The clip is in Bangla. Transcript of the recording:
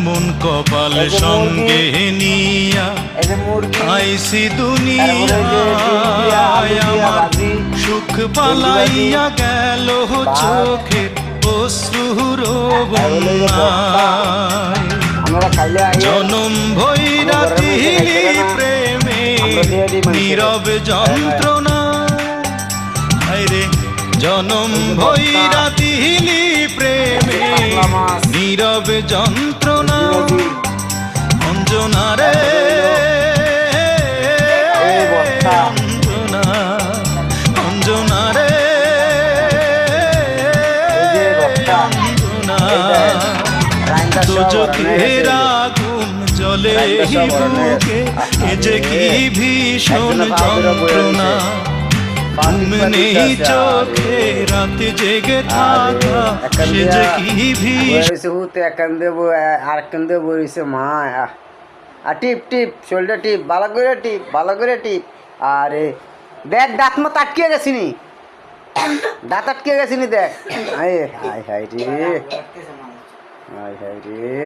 এমন কপাল সঙ্গে নিয়া আইসি দুনিয়ায় আমার সুখ পালাইয়া গেল চোখের অশ্রুর বন্যায় জনম ভৈরা দিলি প্রেমে নীরব যন্ত্রণা রে জনম ভৈরা দিলি প্রেমে নীরব যন্ত্রণা অঞ্জনা রে অঞ্জনা অঞ্জনা রে অঞ্জনা চোখের আগুন জ্বলে বুকে এ যে কি ভীষণ যন্ত্রণা ঘুম নেই চোখে রাতে জেগে থাকা সে যে কি ভীষণ আর কান্দে বইছে মা আর টিপ টিপ শোল্ডার টিপ ভালো করে টিপ আরে দেখ দাঁত মত আটকে গেছিনি দাঁত আটকে গেছিনি দেখ হায় হায় হায় রে হায় হায় রে